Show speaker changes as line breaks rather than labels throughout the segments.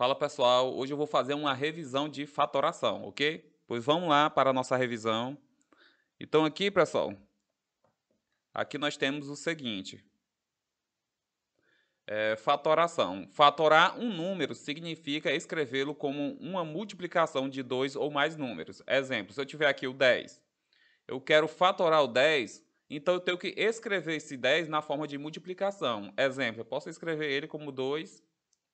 Fala pessoal, hoje eu vou fazer uma revisão de fatoração, ok? Pois vamos lá para a nossa revisão. Então aqui, pessoal, aqui nós temos o seguinte, fatoração. Fatorar um número significa escrevê-lo como uma multiplicação de dois ou mais números. Exemplo, se eu tiver aqui o 10, eu quero fatorar o 10, então eu tenho que escrever esse 10 na forma de multiplicação. Exemplo, eu posso escrever ele como 2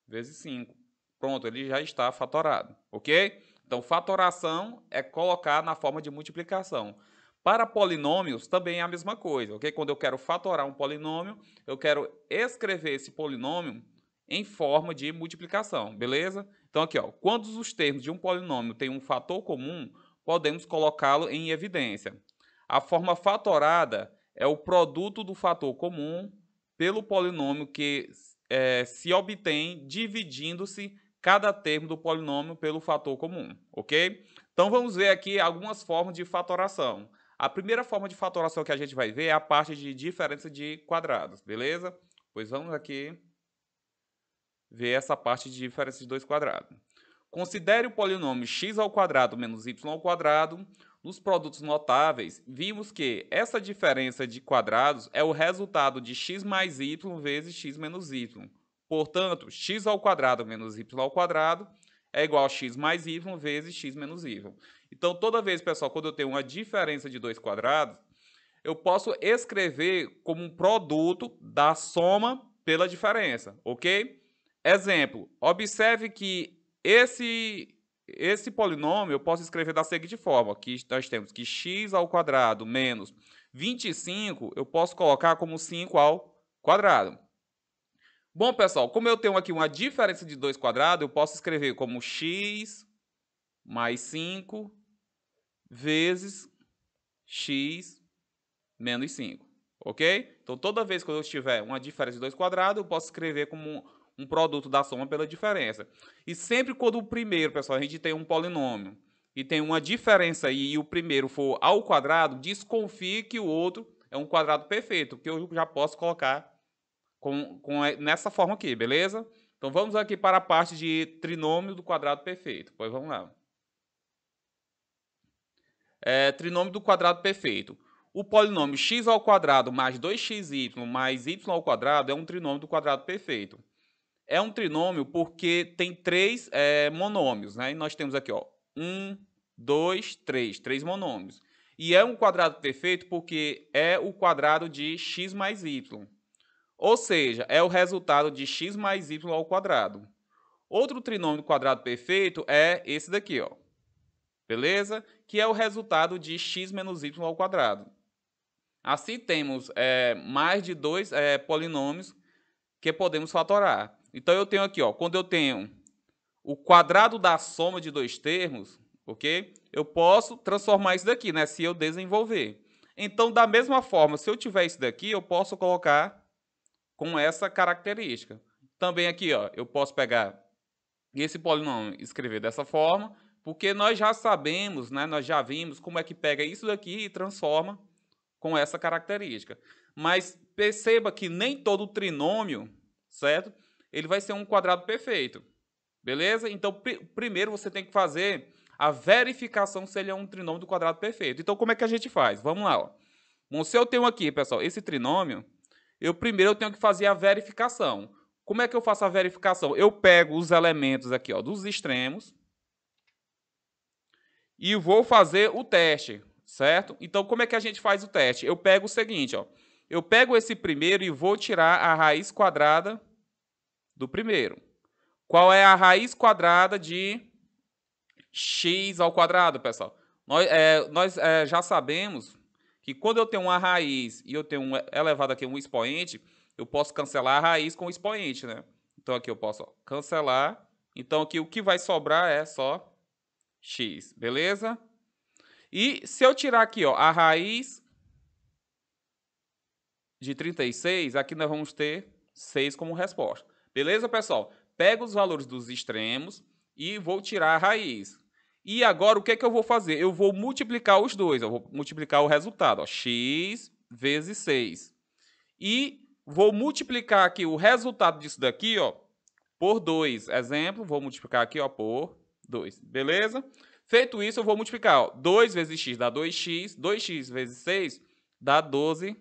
vezes 5. Pronto, ele já está fatorado, ok? Então, fatoração é colocar na forma de multiplicação. Para polinômios, também é a mesma coisa, ok? Quando eu quero fatorar um polinômio, eu quero escrever esse polinômio em forma de multiplicação, beleza? Então, aqui, ó, quando os termos de um polinômio têm um fator comum, podemos colocá-lo em evidência. A forma fatorada é o produto do fator comum pelo polinômio que se obtém dividindo-se cada termo do polinômio pelo fator comum, ok? Então vamos ver aqui algumas formas de fatoração. A primeira forma de fatoração que a gente vai ver é a parte de diferença de quadrados, beleza? Pois vamos aqui ver essa parte de diferença de dois quadrados. Considere o polinômio x ao quadrado menos y ao quadrado. Nos produtos notáveis, vimos que essa diferença de quadrados é o resultado de x mais y vezes x menos y. Portanto, x ao quadrado menos y ao quadrado é igual a x mais y vezes x menos y. Então, toda vez, pessoal, quando eu tenho uma diferença de dois quadrados, eu posso escrever como um produto da soma pela diferença, ok? Exemplo, observe que esse polinômio eu posso escrever da seguinte forma, que nós temos que x ao quadrado menos 25, eu posso colocar como 5 ao quadrado. Bom, pessoal, como eu tenho aqui uma diferença de dois quadrados, eu posso escrever como x mais 5 vezes x menos 5, ok? Então, toda vez que eu tiver uma diferença de dois quadrados, eu posso escrever como um produto da soma pela diferença. E sempre quando o primeiro, pessoal, a gente tem um polinômio e tem uma diferença aí, e o primeiro for ao quadrado, desconfie que o outro é um quadrado perfeito, que eu já posso colocar nessa forma aqui, beleza? Então, vamos aqui para a parte de trinômio do quadrado perfeito. Pois vamos lá. Trinômio do quadrado perfeito. O polinômio x ao quadrado mais 2xy mais y ao quadrado é um trinômio do quadrado perfeito. É um trinômio porque tem três monômios, né? E nós temos aqui, ó, 1, 2, 3, três monômios. E é um quadrado perfeito porque é o quadrado de x mais y. Ou seja, é o resultado de x mais y ao quadrado. Outro trinômio do quadrado perfeito é esse daqui, ó. Beleza? Que é o resultado de x menos y ao quadrado. Assim, temos mais de dois polinômios que podemos fatorar. Então, eu tenho aqui, ó, quando eu tenho o quadrado da soma de dois termos, ok? Eu posso transformar isso daqui, né, se eu desenvolver. Então, da mesma forma, se eu tiver isso daqui, eu posso colocar com essa característica. Também aqui, ó, eu posso pegar esse polinômio e escrever dessa forma, porque nós já sabemos, né, nós já vimos como é que pega isso daqui e transforma com essa característica. Mas perceba que nem todo trinômio, certo? Ele vai ser um quadrado perfeito. Beleza? Então, primeiro você tem que fazer a verificação se ele é um trinômio do quadrado perfeito. Então, como é que a gente faz? Vamos lá. Ó. Bom, se eu tenho aqui, pessoal, esse trinômio, primeiro eu tenho que fazer a verificação. Como é que eu faço a verificação? Eu pego os elementos aqui, ó, dos extremos e vou fazer o teste, certo? Então, como é que a gente faz o teste? Eu pego o seguinte, ó. Eu pego esse primeiro e vou tirar a raiz quadrada do primeiro. Qual é a raiz quadrada de x ao quadrado, pessoal? Nós já sabemos que quando eu tenho uma raiz e eu tenho elevado aqui um expoente, eu posso cancelar a raiz com o expoente, né? Então, aqui eu posso cancelar. Então, aqui o que vai sobrar é só x, beleza? E se eu tirar aqui, ó, a raiz de 36, aqui nós vamos ter 6 como resposta. Beleza, pessoal? Pego os valores dos extremos e vou tirar a raiz. E agora, o que é que eu vou fazer? Eu vou multiplicar os dois. Eu vou multiplicar o resultado, ó, x vezes 6. E vou multiplicar aqui o resultado disso daqui, ó, por 2. Exemplo, vou multiplicar aqui, ó, por 2. Beleza? Feito isso, eu vou multiplicar. Ó, 2 vezes x dá 2x. 2x vezes 6 dá 12x.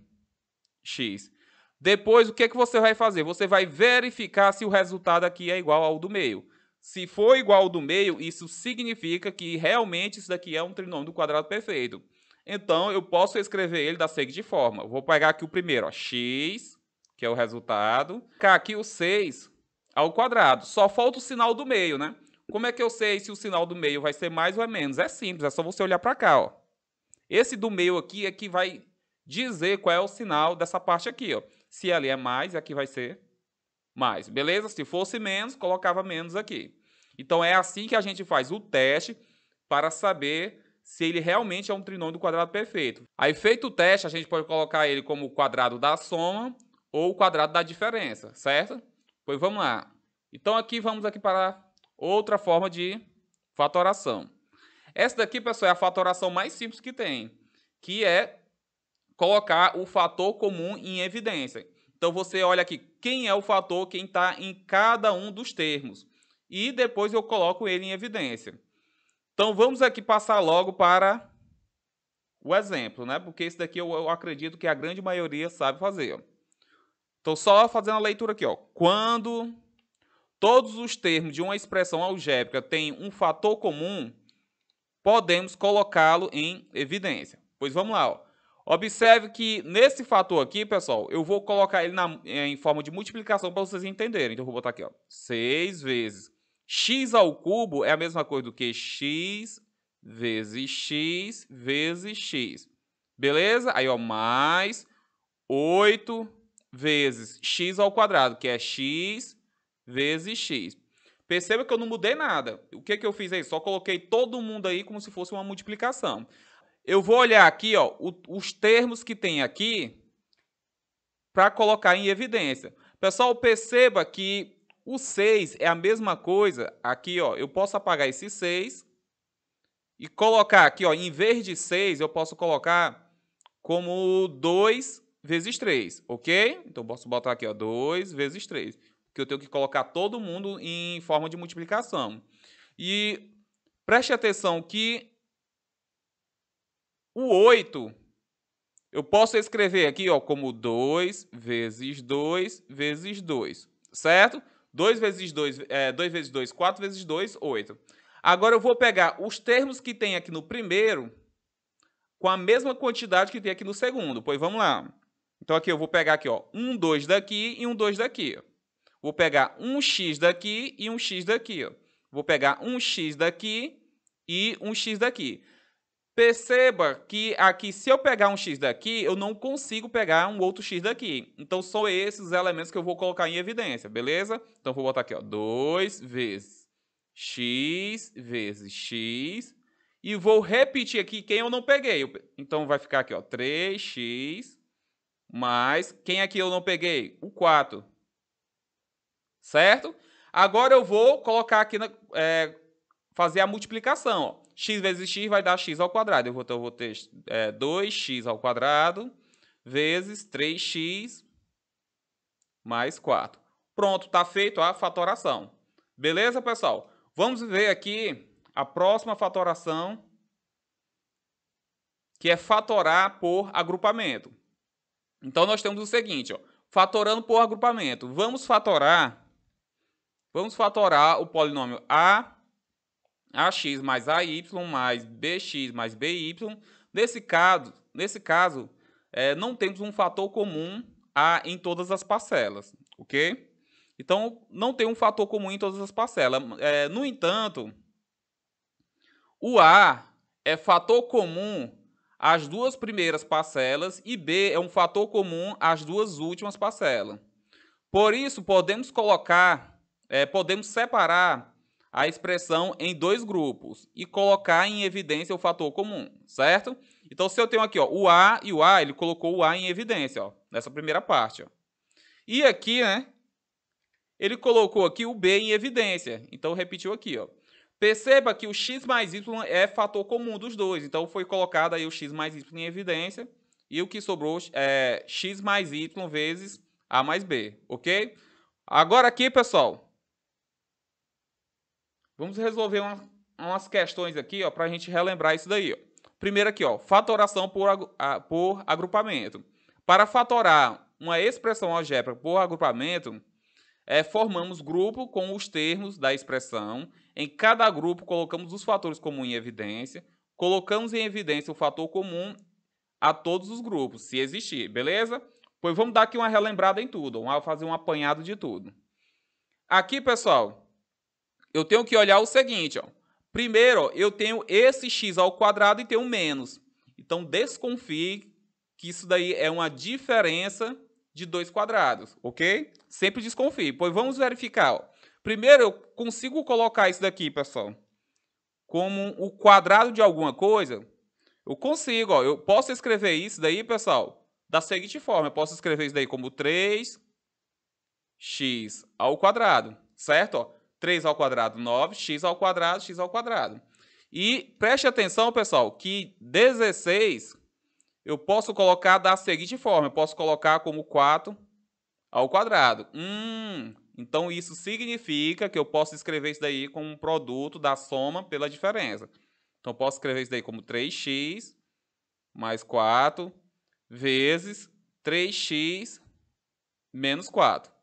Depois, o que você vai fazer? Você vai verificar se o resultado aqui é igual ao do meio. Se for igual ao do meio, isso significa que realmente isso daqui é um trinômio do quadrado perfeito. Então, eu posso escrever ele da seguinte forma. Eu vou pegar aqui o primeiro, ó, x, que é o resultado. Colocar aqui o 6 ao quadrado. Só falta o sinal do meio, né? Como é que eu sei se o sinal do meio vai ser mais ou é menos? É simples, é só você olhar para cá, ó. Esse do meio aqui é que vai dizer qual é o sinal dessa parte aqui, ó. Se ali é mais, aqui vai ser mais, beleza? Se fosse menos, colocava menos aqui. Então, é assim que a gente faz o teste para saber se ele realmente é um trinômio do quadrado perfeito. Aí, feito o teste, a gente pode colocar ele como o quadrado da soma ou o quadrado da diferença, certo? Pois vamos lá. Então, aqui vamos aqui para outra forma de fatoração. Essa daqui, pessoal, é a fatoração mais simples que tem, que é colocar o fator comum em evidência. Então, você olha aqui quem é o fator, quem está em cada um dos termos. E depois eu coloco ele em evidência. Então, vamos aqui passar logo para o exemplo, né? Porque esse daqui eu acredito que a grande maioria sabe fazer. Então, só fazendo a leitura aqui, ó. Quando todos os termos de uma expressão algébrica têm um fator comum, podemos colocá-lo em evidência. Pois vamos lá, ó. Observe que nesse fator aqui, pessoal, eu vou colocar ele em forma de multiplicação para vocês entenderem. Então, eu vou botar aqui, ó, 6 vezes x ao cubo é a mesma coisa do que x vezes x. Beleza? Aí, ó, mais 8 vezes x ao quadrado, que é x vezes x. Perceba que eu não mudei nada. O que eu fiz aí? Só coloquei todo mundo aí como se fosse uma multiplicação. Eu vou olhar aqui, ó, os termos que tem aqui para colocar em evidência. Pessoal, perceba que o 6 é a mesma coisa. Aqui, ó, eu posso apagar esse 6 e colocar aqui, ó, em vez de 6, eu posso colocar como 2 vezes 3, ok? Então, eu posso botar aqui, ó, 2 vezes 3, porque eu tenho que colocar todo mundo em forma de multiplicação. E preste atenção que o 8, eu posso escrever aqui, ó, como 2 vezes 2 vezes 2, certo? 2 vezes 2, 2 vezes 2, 4 vezes 2, 8. Agora eu vou pegar os termos que tem aqui no primeiro com a mesma quantidade que tem aqui no segundo. Pois vamos lá. Então aqui eu vou pegar aqui, ó, um 2 daqui e um 2 daqui, ó. Vou pegar um x daqui e um x daqui, ó. Vou pegar um x daqui e um x daqui. Perceba que aqui, se eu pegar um x daqui, eu não consigo pegar um outro x daqui. Então, são esses os elementos que eu vou colocar em evidência, beleza? Então, vou botar aqui, ó, 2 vezes x vezes x. E vou repetir aqui quem eu não peguei. Então, vai ficar aqui, ó, 3x mais... Quem aqui eu não peguei? O 4. Certo? Agora, eu vou colocar aqui, fazer a multiplicação, ó. X vezes x vai dar x ao quadrado. Eu vou ter 2x ao quadrado vezes 3x mais 4. Pronto, está feito a fatoração. Beleza, pessoal? Vamos ver aqui a próxima fatoração, que é fatorar por agrupamento. Então, nós temos o seguinte, ó, fatorando por agrupamento. Vamos fatorar o polinômio ax mais ay mais bx mais by. Nesse caso, não temos um fator comum a em todas as parcelas, ok? Então, não tem um fator comum em todas as parcelas. No entanto, o a é fator comum às duas primeiras parcelas e b é um fator comum às duas últimas parcelas. Por isso, podemos separar a expressão em dois grupos e colocar em evidência o fator comum, certo? Então, se eu tenho aqui, ó, o A e o A, ele colocou o A em evidência, ó, nessa primeira parte, ó. E aqui, né, ele colocou aqui o B em evidência. Então, repetiu aqui, ó. Perceba que o x mais y é fator comum dos dois. Então, foi colocado aí o x mais y em evidência e o que sobrou é x mais y vezes A mais B, ok? Agora aqui, pessoal, Vamos resolver umas questões aqui, para a gente relembrar isso daí. Ó. Primeiro aqui, ó, fatoração por agrupamento. Para fatorar uma expressão algébrica por agrupamento, formamos grupo com os termos da expressão. Em cada grupo, colocamos os fatores comuns em evidência. Colocamos em evidência o fator comum a todos os grupos, se existir, beleza? Pois vamos dar aqui uma relembrada em tudo. Vamos fazer um apanhado de tudo. Aqui, pessoal, eu tenho que olhar o seguinte, ó. Primeiro, ó, eu tenho esse x ao quadrado e tenho um menos. Então, desconfie que isso daí é uma diferença de 2 quadrados, ok? Sempre desconfie. Pois vamos verificar. Ó. Primeiro, eu consigo colocar isso daqui, pessoal, como o quadrado de alguma coisa. Eu consigo, ó. Eu posso escrever isso daí, pessoal, da seguinte forma. Eu posso escrever isso daí como 3x ao quadrado, certo? Ó. 3 ao quadrado, 9, x ao quadrado, x ao quadrado. E preste atenção, pessoal, que 16 eu posso colocar da seguinte forma. Eu posso colocar como 4 ao quadrado. Então isso significa que eu posso escrever isso daí como um produto da soma pela diferença. Então eu posso escrever isso daí como 3x mais 4 vezes 3x menos 4.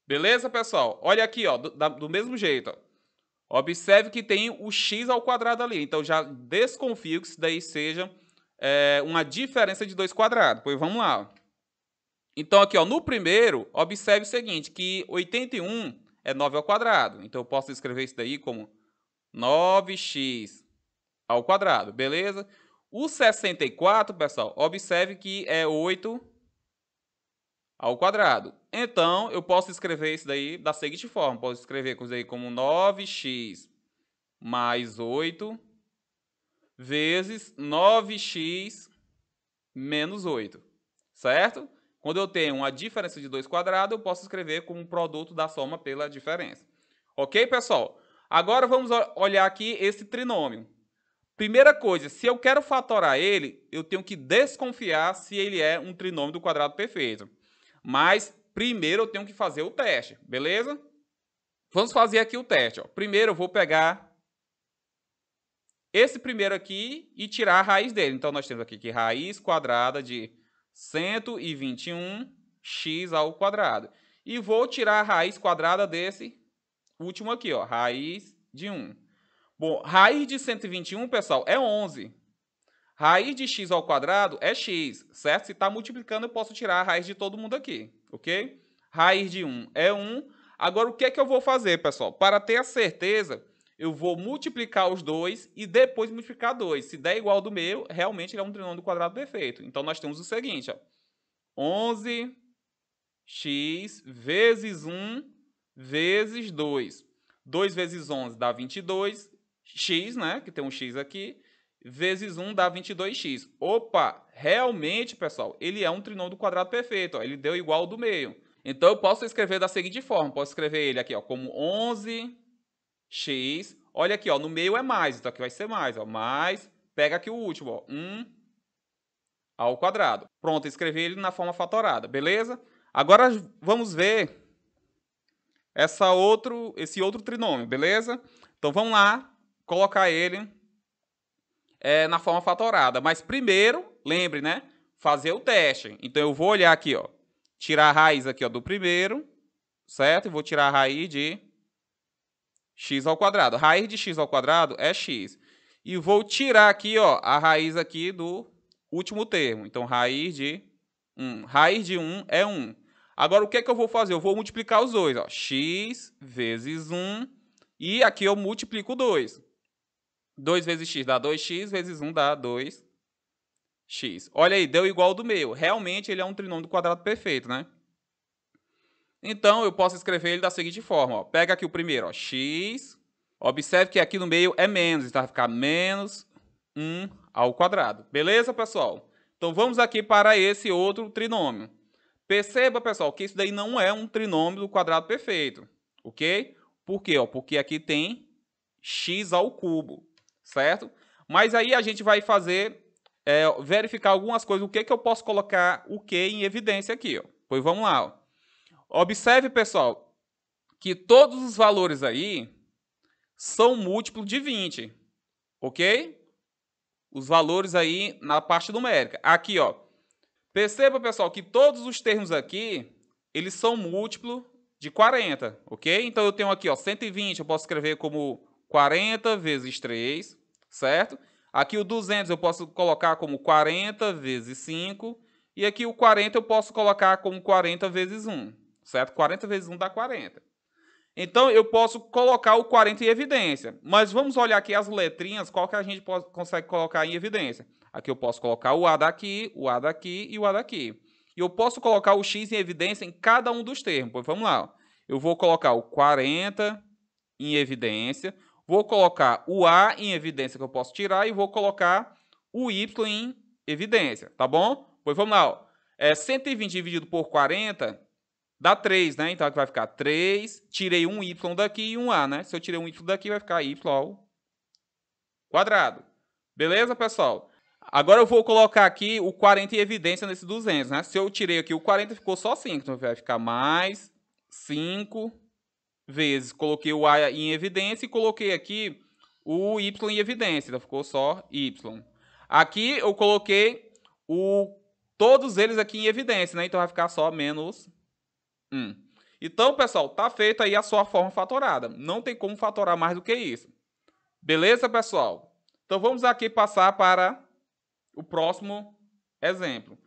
Beleza, pessoal? Olha aqui, ó, do mesmo jeito. Ó. Observe que tem o x ao quadrado ali. Então, já desconfio que isso daí seja uma diferença de 2 quadrados. Pois vamos lá. Então, aqui, ó, no primeiro, observe o seguinte, que 81 é 9 ao quadrado. Então, eu posso escrever isso daí como 9x ao quadrado, beleza? O 64, pessoal, observe que é 8 ao quadrado. Então, eu posso escrever isso daí da seguinte forma. Posso escrever isso daí como 9x mais 8 vezes 9x menos 8, certo? Quando eu tenho uma diferença de 2 quadrados, eu posso escrever como um produto da soma pela diferença. Ok, pessoal? Agora vamos olhar aqui esse trinômio. Primeira coisa, se eu quero fatorar ele, eu tenho que desconfiar se ele é um trinômio do quadrado perfeito. Mas primeiro eu tenho que fazer o teste, beleza? Vamos fazer aqui o teste. Ó. Primeiro eu vou pegar esse primeiro aqui e tirar a raiz dele. Então nós temos aqui que raiz quadrada de 121x ao quadrado. E vou tirar a raiz quadrada desse último aqui, ó, raiz de 1. Bom, raiz de 121, pessoal, é 11. Raiz de x ao quadrado é x, certo? Se está multiplicando, eu posso tirar a raiz de todo mundo aqui, ok? Raiz de 1 é 1. Agora, o que é que eu vou fazer, pessoal? Para ter a certeza, eu vou multiplicar os dois e depois multiplicar 2. Se der igual ao do meio, realmente ele é um trinômio do quadrado perfeito. Então, nós temos o seguinte, ó, 11x vezes 1 vezes 2. 2 vezes 11 dá 22, x, né, que tem um x aqui, vezes 1 dá 22x. Opa, realmente, pessoal, ele é um trinômio do quadrado perfeito. Ó, ele deu igual ao do meio. Então, eu posso escrever da seguinte forma. Posso escrever ele aqui ó, como 11x. Olha aqui, ó, no meio é mais, então aqui vai ser mais. Ó, mais, pega aqui o último, ó, 1 ao quadrado. Pronto, escrevi ele na forma fatorada, beleza? Agora, vamos ver esse outro trinômio, beleza? Então, vamos lá colocar ele na forma fatorada. Mas primeiro, lembre, né? Fazer o teste. Então, eu vou olhar aqui, ó. Tirar a raiz aqui, ó, do primeiro, certo? E vou tirar a raiz de x ao quadrado. Raiz de x ao quadrado é x. E vou tirar aqui, ó, a raiz aqui do último termo. Então, raiz de 1. Raiz de 1 é 1. Agora, o que é que eu vou fazer? Eu vou multiplicar os dois, ó. X vezes 1. E aqui eu multiplico 2. 2 vezes x dá 2x, vezes 1 dá 2x. Olha aí, deu igual ao do meio. Realmente, ele é um trinômio do quadrado perfeito, né? Então, eu posso escrever ele da seguinte forma. Ó. Pega aqui o primeiro, ó, x. Observe que aqui no meio é menos, então vai ficar menos 1 ao quadrado. Beleza, pessoal? Então, vamos aqui para esse outro trinômio. Perceba, pessoal, que isso daí não é um trinômio do quadrado perfeito, ok? Por quê? Ó, porque aqui tem x ao cubo, certo? Mas aí a gente vai verificar algumas coisas. O que eu posso colocar o que em evidência aqui? Ó. Pois vamos lá. Ó. Observe, pessoal, que todos os valores aí são múltiplos de 20, ok? Os valores aí na parte numérica. Aqui, ó, perceba, pessoal, que todos os termos aqui, eles são múltiplos de 40, ok? Então, eu tenho aqui, ó, 120, eu posso escrever como 40 vezes 3, certo? Aqui o 200 eu posso colocar como 40 vezes 5, e aqui o 40 eu posso colocar como 40 vezes 1, certo? 40 vezes 1 dá 40. Então, eu posso colocar o 40 em evidência. Mas vamos olhar aqui as letrinhas, qual que a gente consegue colocar em evidência. Aqui eu posso colocar o A daqui, o A daqui e o A daqui. E eu posso colocar o X em evidência em cada um dos termos. Pois vamos lá. Eu vou colocar o 40 em evidência, vou colocar o A em evidência, que eu posso tirar, e vou colocar o Y em evidência, tá bom? Pois vamos lá. Ó. 120 dividido por 40... dá 3, né? Então aqui vai ficar 3, tirei um y daqui e um a, né? Se eu tirei um y daqui, vai ficar y ao quadrado. Beleza, pessoal? Agora eu vou colocar aqui o 40 em evidência nesse 200, né? Se eu tirei aqui o 40, ficou só 5. Então vai ficar mais 5 vezes. Coloquei o a em evidência e coloquei aqui o y em evidência. Então ficou só y. Aqui eu coloquei todos eles aqui em evidência, né? Então vai ficar só menos 1. Então, pessoal, tá feita aí a sua forma fatorada. Não tem como fatorar mais do que isso. Beleza, pessoal? Então, vamos aqui passar para o próximo exemplo.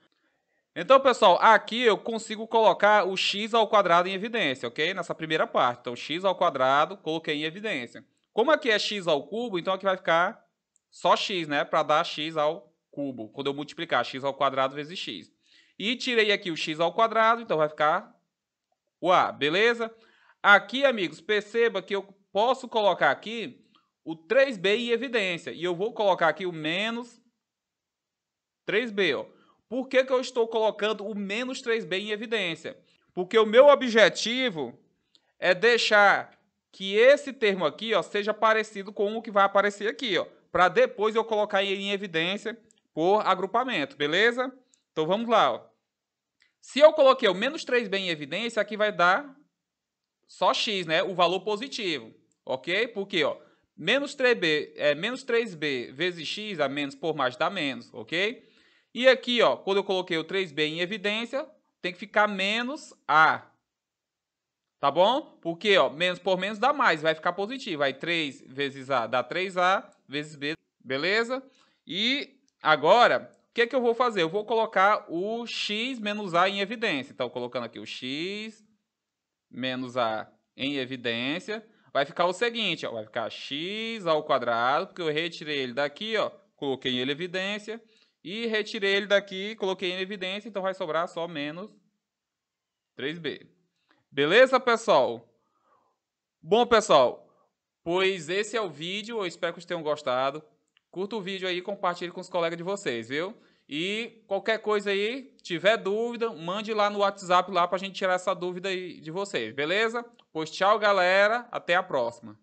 Então, pessoal, aqui eu consigo colocar o x ao quadrado em evidência, ok? Nessa primeira parte. Então, x ao quadrado, coloquei em evidência. Como aqui é x ao cubo, então aqui vai ficar só x, né? Para dar x ao cubo. Quando eu multiplicar x ao quadrado vezes x. E tirei aqui o x ao quadrado, então vai ficar o A, beleza? Aqui, amigos, perceba que eu posso colocar aqui o 3b em evidência. E eu vou colocar aqui o menos 3b. Ó. Por que eu estou colocando o menos 3b em evidência? Porque o meu objetivo é deixar que esse termo aqui ó, seja parecido com o que vai aparecer aqui. Para depois eu colocar ele em evidência por agrupamento, beleza? Então, vamos lá. Ó. Se eu coloquei o menos 3b em evidência, aqui vai dar só x, né? O valor positivo, ok? Porque, ó, menos 3b vezes x, a menos por mais dá menos, ok? E aqui, ó, quando eu coloquei o 3b em evidência, tem que ficar menos a. Tá bom? Porque, ó, menos por menos dá mais, vai ficar positivo. Aí 3 vezes a dá 3a vezes b, beleza? E agora, o que eu vou fazer? Eu vou colocar o x menos a em evidência. Então, colocando aqui o x menos a em evidência, vai ficar o seguinte, ó, vai ficar x ao quadrado, porque eu retirei ele daqui, ó, coloquei ele em evidência, e retirei ele daqui, coloquei em evidência, então vai sobrar só menos 3b. Beleza, pessoal? Bom, pessoal, pois esse é o vídeo, eu espero que vocês tenham gostado. Curta o vídeo aí e compartilhe com os colegas de vocês, viu? E qualquer coisa aí, tiver dúvida, mande lá no WhatsApp lá pra gente tirar essa dúvida aí de vocês, beleza? Pois tchau, galera, até a próxima.